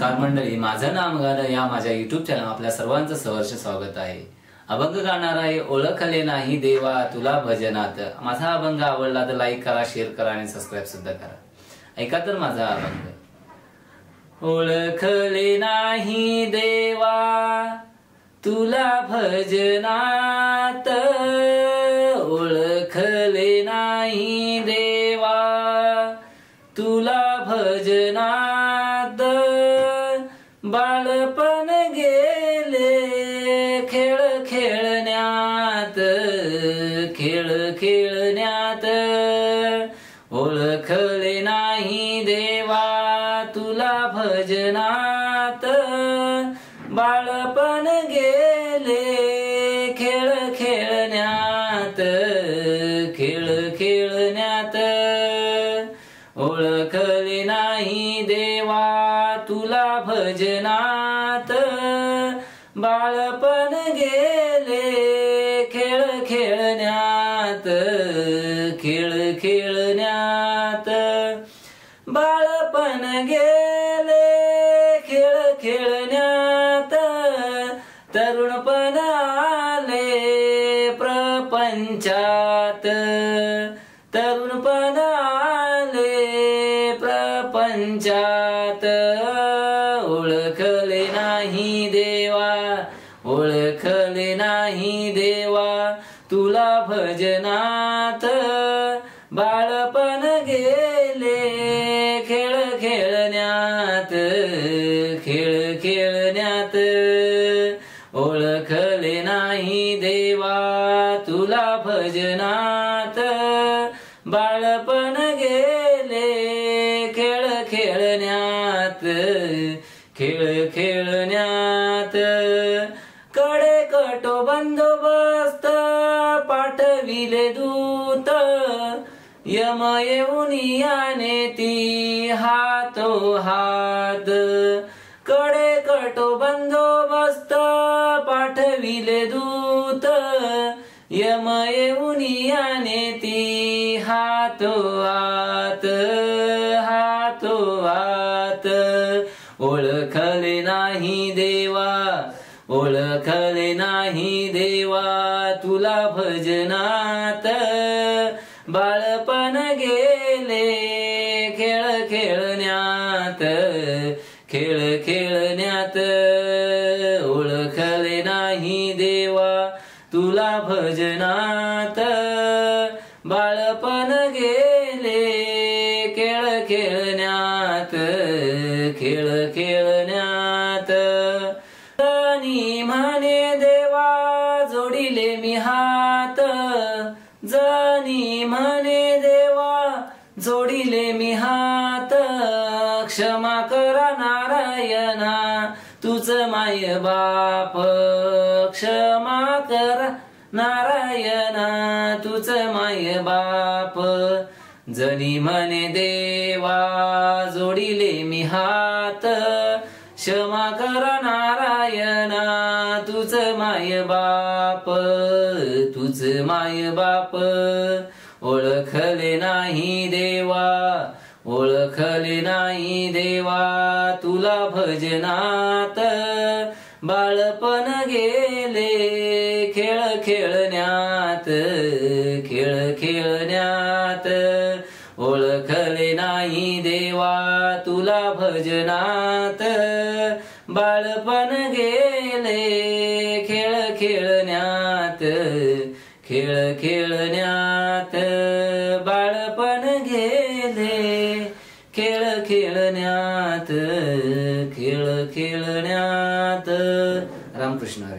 नमस्कार मंडळी, माझं नाम गाणं या माझ्या युट्यूब चॅनल आपल्या सर्वांचं सहर्ष स्वागत आहे। अभंग गाणार आहे ओळखले नाही देवा तुला भजनात। माझा अभंग आवडला तर लाईक करा, शेअर करा आणि सबस्क्राइब सुद्धा करा। ऐका तर माझा अभंग। ओळखले नाही देवा तुला भजनात, ओळखले नाही देवा तुला भजनात। बाळपण गेले खेळ खेळण्यात, खेळ खेळण्यात। ओळखले नाही देवा तुला भजनात, बाळपण गेले खेळ खेळण्यात, खेळ खेळण्यात। ओळखले नाही देवा तुला भजनात, बाळपण गेले खेळ खेळण्यात, खेळ खेळण्यात। बाळपण गेले खेळ खेळण्यात, तरुणपण आले प्रपंचात, तरुणपण आले प्रपंचात। ओळखले नाही देवा, ओळखले नाही देवा तुला भजनात, बाळपण गेले खेळ खेळण्यात, खेळ खेळण्यात। ओळखले नाही देवा तुला भजनात, बाळपण गेले खेळ खेळण्यात, खेळ खेळण्यात। कडे कटो बंदोबस्त पाठविले दूत, यम येऊन याने ती हातो हात। कडे कटो बंदोबस्त पाठविले दूत, यम येऊन याने ती हातो हात, हातो हात। ओळखले नाही देवा, ओळखले नाही देवा तुला भजनात, बाळपण गेले खेळ खेळण्यात, खेळ खेळण्यात। ओळखले नाही देवा तुला भजनात, बाळपण गेले खेळ खेळण्यात, खेळ खेळण्यात। जनी म्हणे देवा जोडिले मी हात, जनी म्हणे देवा जोडिले मी हात। क्षमा करा नारायणा तुझ माय बाप, क्षमा करा नारायणा तुझ माय बाप। जनी म्हणे देवा जोडिले मी हात, क्षमा करा नारायणा तुझ माय बाप, तुझ माय बाप। ओळखले नाही देवा, ओळखले नाही देवा तुला भजनात, बाळपण गेले खेळ खेळण्यात, खेळ खेळण्यात। ओळखले नाही देवा तुला भजनात, बाळपण गेले खेळ खेळण्यात, खेळ खेळण्यात। बाळपण गेले खेळ खेळण्यात, खेळ खेळण्यात। रामकृष्ण हरी।